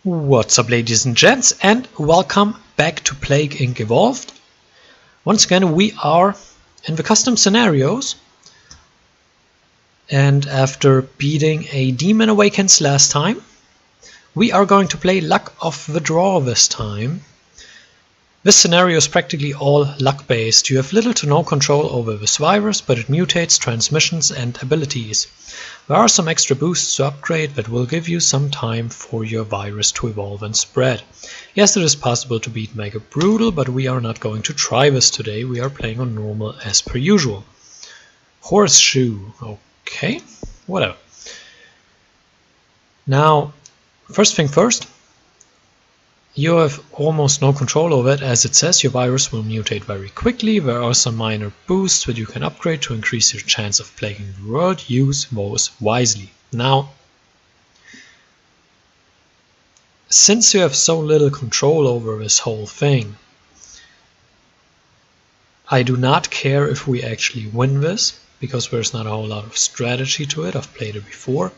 What's up, ladies and gents, and welcome back to Plague Inc. Evolved. Once again, we are in the custom scenarios, and after beating a Demon Awakens last time, we are going to play Luck of the Draw this time. This scenario is practically all luck-based. You have little to no control over this virus, but it mutates transmissions and abilities. There are some extra boosts to upgrade that will give you some time for your virus to evolve and spread. Yes, it is possible to beat Mega Brutal, but we are not going to try this today. We are playing on normal as per usual. Horseshoe. Okay, whatever. Now, first thing first. You have almost no control over it, as it says your virus will mutate very quickly. There are some minor boosts that you can upgrade to increase your chance of plaguing the world. Use those wisely. Now, since you have so little control over this whole thing, I do not care if we actually win this, because there's not a whole lot of strategy to it. I've played it before.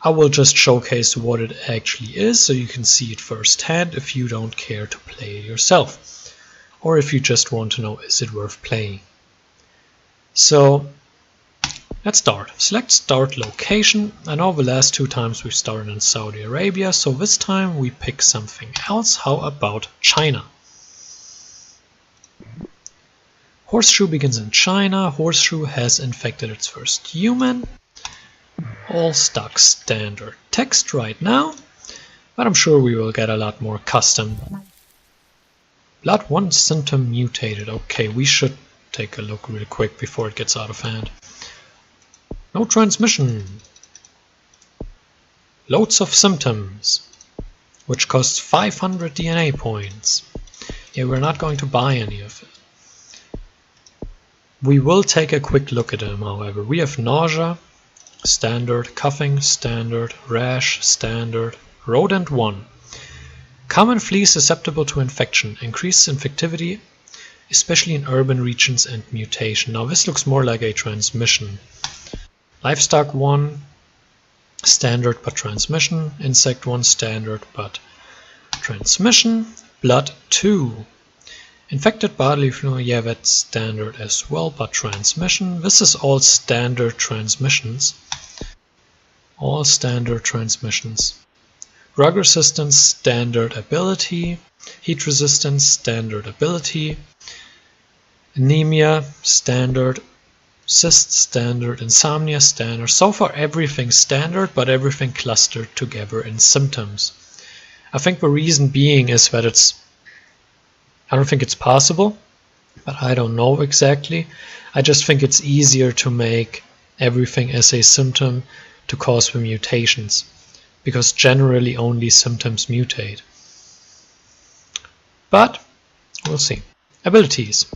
I will just showcase what it actually is so you can see it firsthand if you don't care to play it yourself, or if you just want to know is it worth playing. So let's start. Select start location. I know the last two times we started in Saudi Arabia, so this time we pick something else. How about China? Horseshoe begins in China. Horseshoe has infected its first human. All stock standard text right now, but I'm sure we will get a lot more custom. Blood 1 symptom mutated. Okay, we should take a look real quick before it gets out of hand. No transmission. Loads of symptoms, which costs 500 DNA points. Yeah, we're not going to buy any of it. We will take a quick look at them, however. We have nausea. Standard, coughing, standard, rash, standard, rodent 1. Common flea susceptible to infection, increases infectivity, especially in urban regions, and mutation. Now this looks more like a transmission. Livestock 1, standard but transmission. Insect 1, standard but transmission. Blood 2. Infected bodily fluid, yeah, that's standard as well, but transmission. This is all standard transmissions. All standard transmissions. Drug resistance, standard ability. Heat resistance, standard ability. Anemia, standard. Cyst, standard. Insomnia, standard. So far everything standard, but everything clustered together in symptoms. I think the reason being is that I don't think it's possible, but I don't know exactly. I just think it's easier to make everything as a symptom to cause the mutations, because generally only symptoms mutate. But we'll see. Abilities.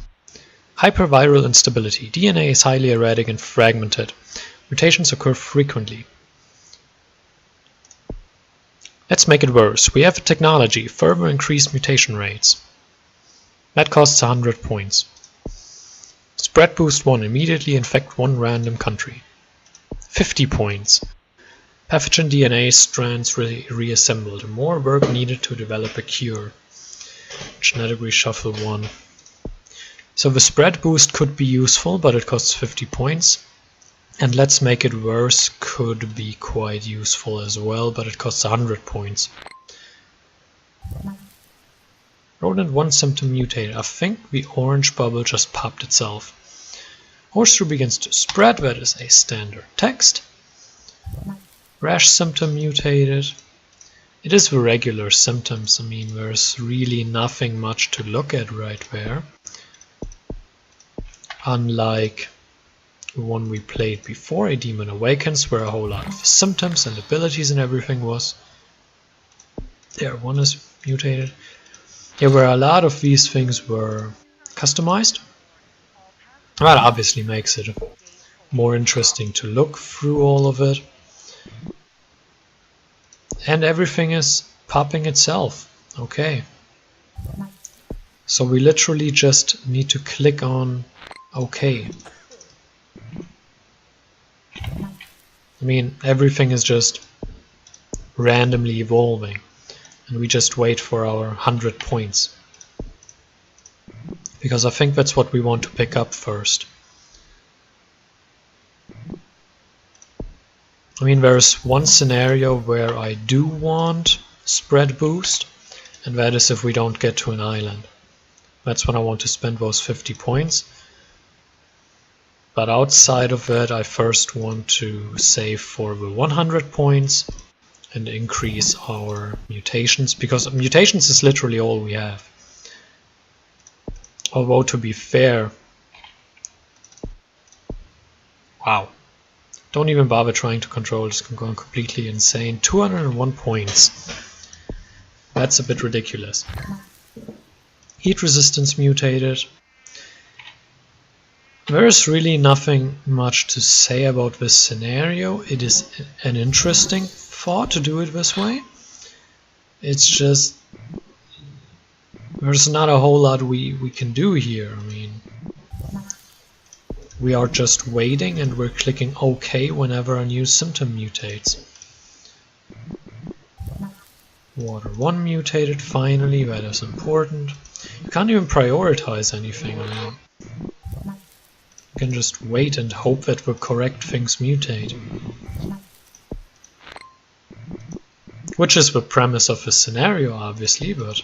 Hyperviral instability. DNA is highly erratic and fragmented. Mutations occur frequently. Let's make it worse. We have a technology, further increased mutation rates. That costs 100 points. Spread boost 1, immediately infect 1 random country. 50 points. Pathogen DNA strands reassembled. More work needed to develop a cure. Genetic reshuffle 1. So the spread boost could be useful, but it costs 50 points. And let's make it worse could be quite useful as well, but it costs 100 points. Rodent 1 symptom mutated. I think the orange bubble just popped itself. Horseshoe begins to spread. That is a standard text. Rash symptom mutated. It is the regular symptoms. I mean, there's really nothing much to look at right there. Unlike the one we played before, A Demon Awakens, where a whole lot of symptoms and abilities and everything was. There, 1 is mutated. Yeah, where a lot of these things were customized. That obviously makes it more interesting to look through all of it. And everything is popping itself. Okay. So we literally just need to click on OK. I mean, everything is just randomly evolving, and we just wait for our 100 points. Because I think that's what we want to pick up first. I mean, there's one scenario where I do want spread boost, and that is if we don't get to an island. That's when I want to spend those 50 points. But outside of that, I first want to save for the 100 points and increase our mutations, because mutations is literally all we have. Although, to be fair, wow, don't even bother trying to control this, I'm going completely insane. 201 points. That's a bit ridiculous. Heat resistance mutated. There is really nothing much to say about this scenario. It is an interesting thought to do it this way. It's just there's not a whole lot we can do here. I mean, we are just waiting and we're clicking OK whenever a new symptom mutates. Water 1 mutated finally, that is important. You can't even prioritize anything. I mean, you can just wait and hope that the correct things mutate. Which is the premise of the scenario, obviously, but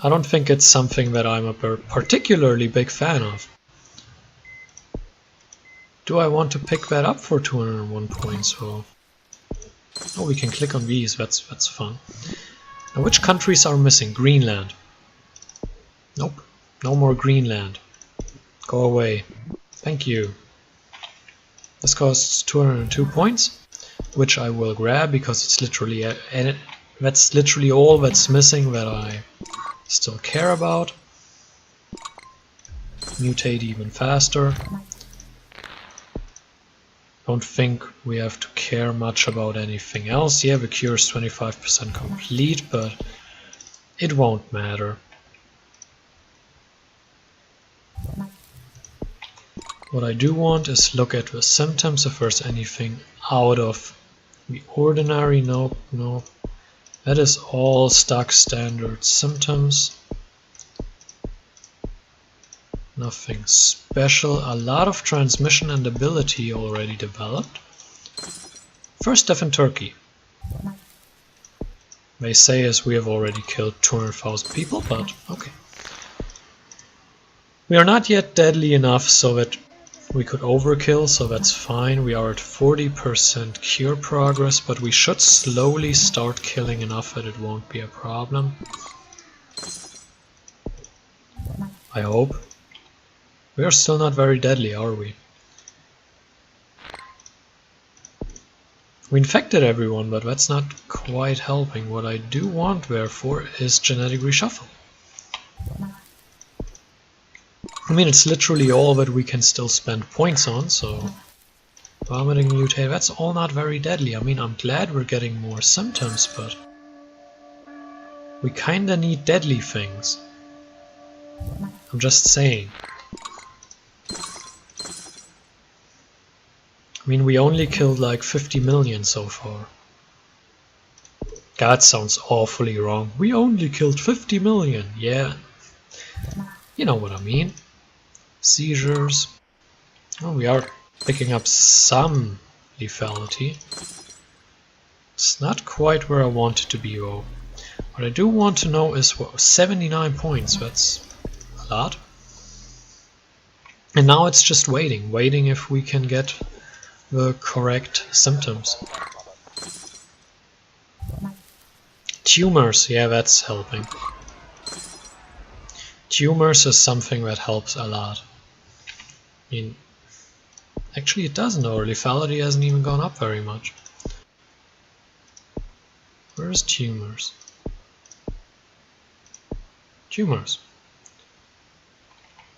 I don't think it's something that I'm a particularly big fan of. Do I want to pick that up for 201 points? Well, oh, we can click on these, that's fun. Now, which countries are missing? Greenland. Nope, no more Greenland. Go away. Thank you. This costs 202 points, which I will grab because it's literally that's literally all that's missing that I still care about. Mutate even faster. Don't think we have to care much about anything else. Yeah, the cure is 25% complete, but it won't matter. What I do want is look at the symptoms if there's anything out of the ordinary. Nope, nope. That is all stock standard symptoms. Nothing special. A lot of transmission and ability already developed. First death in Turkey. They say as we have already killed 200,000 people, but okay. We are not yet deadly enough so that we could overkill, so that's fine. We are at 40% cure progress, but we should slowly start killing enough that it won't be a problem. I hope. We are still not very deadly, are we? We infected everyone, but that's not quite helping. What I do want, therefore, is genetic reshuffle. I mean, it's literally all that we can still spend points on, so vomiting mutate, that's all not very deadly. I mean, I'm glad we're getting more symptoms, but we kinda need deadly things. I'm just saying. I mean, we only killed like 50 million so far. That sounds awfully wrong. We only killed 50 million, yeah. You know what I mean. Seizures. Oh, we are picking up some lethality. It's not quite where I want it to be though. What I do want to know is what 79 points, that's a lot. And now it's just waiting if we can get the correct symptoms. Tumors, yeah, that's helping. Tumors is something that helps a lot. I mean, actually it doesn't, our lethality hasn't even gone up very much. Where's tumors? Tumors.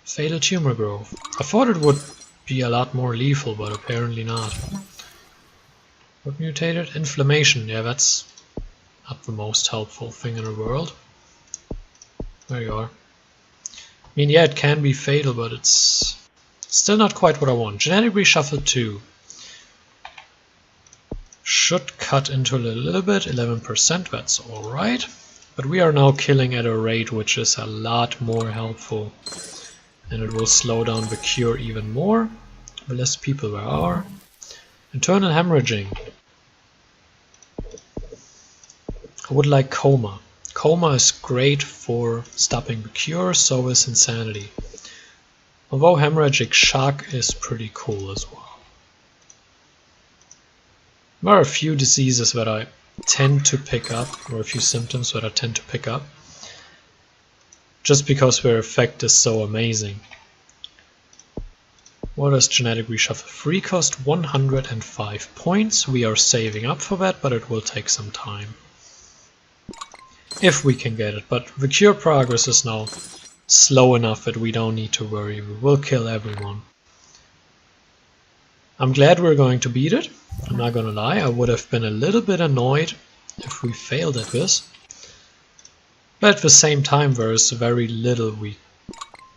Fatal tumor growth. I thought it would be a lot more lethal, but apparently not. What mutated? Inflammation. Yeah, that's not the most helpful thing in the world. There you are. I mean, yeah, it can be fatal, but it's still not quite what I want. Genetic reshuffle 2. Should cut into a little bit, 11%, that's alright. But we are now killing at a rate which is a lot more helpful. And it will slow down the cure even more. The less people there are. Internal hemorrhaging. I would like coma. Coma is great for stopping the cure, so is insanity. Although hemorrhagic shock is pretty cool as well. There are a few diseases that I tend to pick up, or a few symptoms that I tend to pick up, just because their effect is so amazing. What is genetic reshuffle? Free cost 105 points. We are saving up for that, but it will take some time. If we can get it, but the cure progress is now slow enough that we don't need to worry. We will kill everyone. I'm glad we're going to beat it. I'm not gonna lie, I would have been a little bit annoyed if we failed at this. But at the same time, there is very little we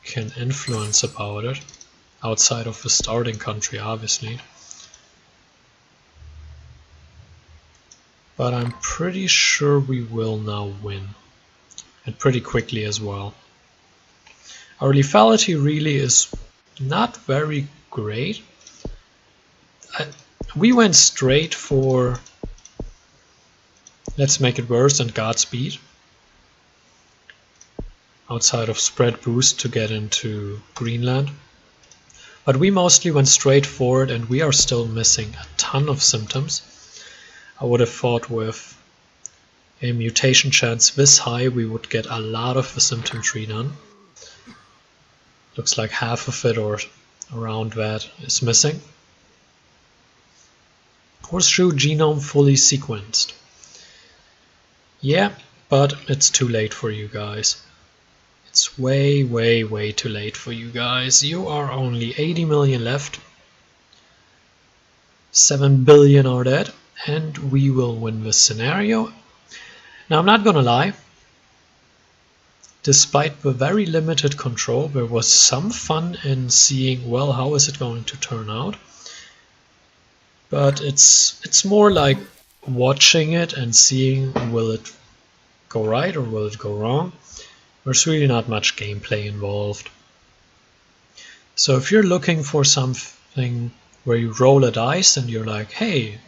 can influence about it. Outside of the starting country, obviously. But I'm pretty sure we will now win. And pretty quickly as well. Our lethality really is not very great. We went straight for let's make it worse and Godspeed. Outside of spread boost to get into Greenland. But we mostly went straight for it and we are still missing a ton of symptoms. I would have thought with a mutation chance this high we would get a lot of the symptom tree done. Looks like half of it or around that is missing. Horseshoe genome fully sequenced. Yeah, but it's too late for you guys. It's way, way, way too late for you guys. You are only 80 million left. 7 billion are dead, and we will win this scenario. Now, I'm not gonna lie. Despite the very limited control, there was some fun in seeing, well, how is it going to turn out? But it's more like watching it and seeing, will it go right or will it go wrong? There's really not much gameplay involved. So if you're looking for something where you roll a dice and you're like, hey,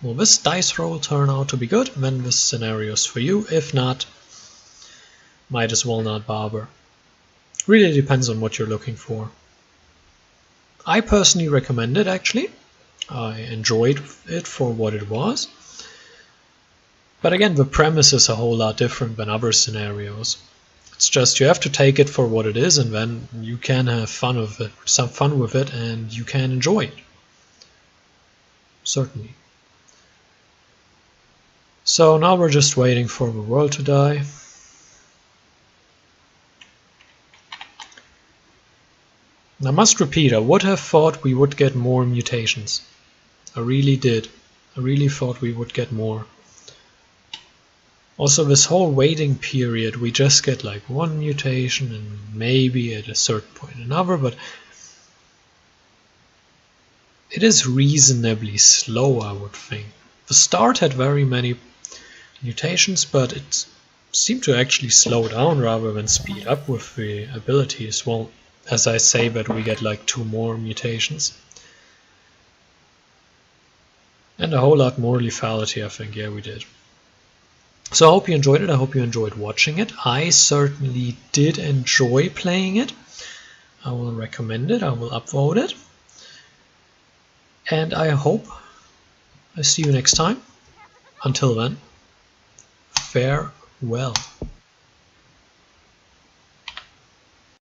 will this dice roll turn out to be good? Then this scenario is for you. If not, might as well not bother. Really depends on what you're looking for. I personally recommend it actually. I enjoyed it for what it was. But again, the premise is a whole lot different than other scenarios. It's just you have to take it for what it is and then you can have fun with it, some fun with it, and you can enjoy it. Certainly. So now we're just waiting for the world to die. I must repeat, I would have thought we would get more mutations. I really did. I really thought we would get more. Also, this whole waiting period, we just get like one mutation and maybe at a certain point another, but it is reasonably slow, I would think. The start had very many mutations, but it seemed to actually slow down rather than speed up with the abilities. Well, as I say, that we get like 2 more mutations. And a whole lot more lethality, I think. Yeah, we did. So I hope you enjoyed it. I hope you enjoyed watching it. I certainly did enjoy playing it. I will recommend it. I will upvote it. And I hope I see you next time. Until then, farewell.